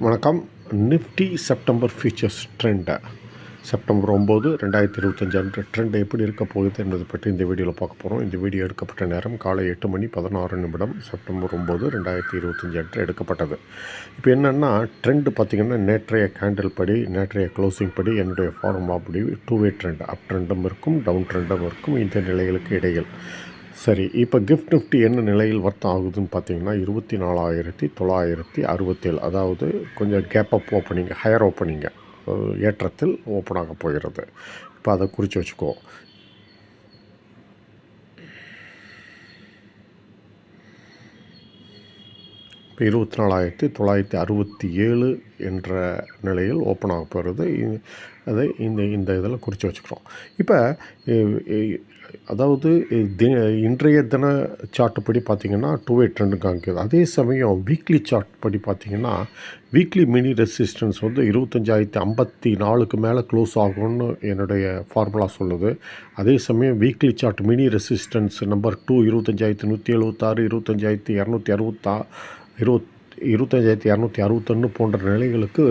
வணக்கம். Nifty September features ட்ரெண்டை September 9, 2025 அன்று trend எப்படி இருக்க போகுது என்பதை பற்றி இந்த வீடியோவில் பார்க்க போகிறோம். இந்த வீடியோ எடுக்கப்பட்ட நேரம் காலை 8:16 செப்டம்பர் 9, 2025 அன்று எடுக்கப்பட்டது. இப்போ என்னென்னா ட்ரெண்டு பார்த்திங்கன்னா நேற்றைய கேண்டில் படி, நேற்றைய க்ளோசிங் படி என்னுடைய ஃபார்முலா படி 2-வே ட்ரெண்ட், அப் ட்ரெண்டும் இருக்கும், டவுன் ட்ரெண்டும் இருக்கும். இந்த நிலைகளுக்கு இடையில் சரி, இப்போ கிஃப்ட் நிஃப்டி என்ன நிலையில் வர்த்தம் ஆகுதுன்னு பார்த்தீங்கன்னா 24,967, அதாவது கொஞ்சம் கேப் அப் ஓப்பனிங், ஹையர் ஓப்பனிங்க ஏற்றத்தில் ஓப்பன் ஆக போகிறது. இப்போ அதை குறித்து வச்சுக்கோ. இப்போ 24,967 என்ற நிலையில் ஓப்பன் ஆக போகிறது. அதை இந்த இதில் குறித்து வச்சுக்கிறோம். இப்போ அதாவது இன்றைய தின சார்ட் படி பார்த்திங்கன்னா 2-வே ட்ரெண்டு காமிக்குது. அதே சமயம் வீக்லி சார்ட் படி பார்த்திங்கன்னா வீக்லி மினி ரெசிஸ்டன்ஸ் வந்து 25,054க்கு மேலே க்ளோஸ் ஆகும்னு என்னுடைய ஃபார்முலா சொல்லுது. அதே சமயம் weekly chart mini resistance number 2 25,176, 25,261 போன்ற நிலைகளுக்கு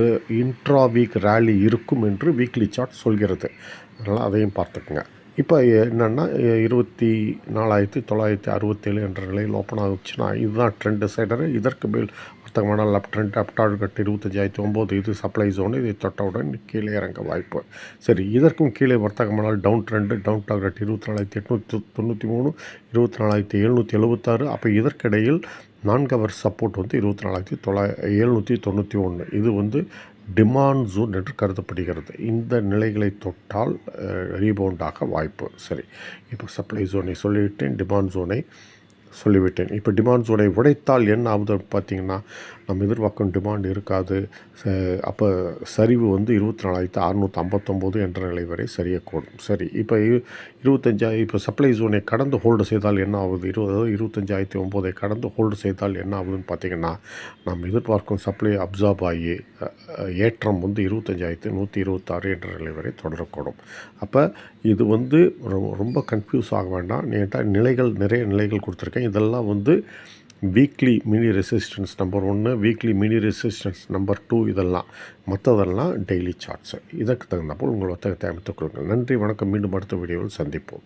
இன்ட்ரா வீக் ரேலி இருக்கும் என்று வீக்லி சார்ட் சொல்கிறது. அதனால் அதையும் பார்த்துக்குங்க. இப்போ என்னென்னா 24,967 என்ற நிலையில் ஓப்பன் ஆகுச்சுன்னா இதுதான் ட்ரெண்ட் டிசைடரு. இதற்கு மேல் வர்த்தகமான அப் ட்ரெண்ட், அப் டார்கெட் 25,009, இது சப்ளை ஜோனு. இதை தொட்டவுடன் கீழே இறங்க வாய்ப்பு. சரி, இதற்கும் கீழே வர்த்தகமானால் டவுன் ட்ரெண்டு, டவுன் டார்கெட் 24,893, 24,776. அப்போ இதற்கிடையில் 4 ஹவர் சப்போர்ட் வந்து 24,791. இது வந்து டிமாண்ட் ஜோன் என்று கருதப்படுகிறது. இந்த நிலைகளை தொட்டால் ரீபவுண்டாக வாய்ப்பு. சரி, இப்போ சப்ளை ஜோனை சொல்லிவிட்டேன், டிமாண்ட் ஜோனை சொல்லிவிட்டேன். இப்போ டிமாண்ட் ஜோனை உடைத்தால் என்ன ஆகுது பார்த்திங்கன்னா நம்ம எதிர்பார்க்கும் டிமாண்ட் இருக்காது. அப்போ சரிவு வந்து 24,659 என்ற நிலை வரை சரியக்கூடும். சரி, இப்போ 25 இப்போ சப்ளை ஜோனை கடந்து ஹோல்டு செய்தால் என்ன ஆகுது? 25,009 கடந்து ஹோல்டு செய்தால் என்ன ஆகுதுன்னு பார்த்திங்கன்னா நம்ம எதிர்பார்க்கும் சப்ளை அப்சார்ப் ஆகி ஏற்றம் வந்து 25,126 என்ற நிலை வரை தொடரக்கூடும். அப்போ இது வந்து ரொம்ப கன்ஃபியூஸ் ஆக வேண்டாம். நிலைகள் நிறைய நிலைகள் கொடுத்துருக்கேன். இதெல்லாம் வந்து weekly mini resistance number 1, weekly mini resistance number 2, இதெல்லாம் மற்றதெல்லாம் டெய்லி சார்ட்ஸு. இதற்கு தகுந்தப்போல் உங்கள் வர்த்தகத்தை அமைத்துக் கொள்ளுங்கள். நன்றி, வணக்கம். மீண்டும் அடுத்த வீடியோவில் சந்திப்போம்.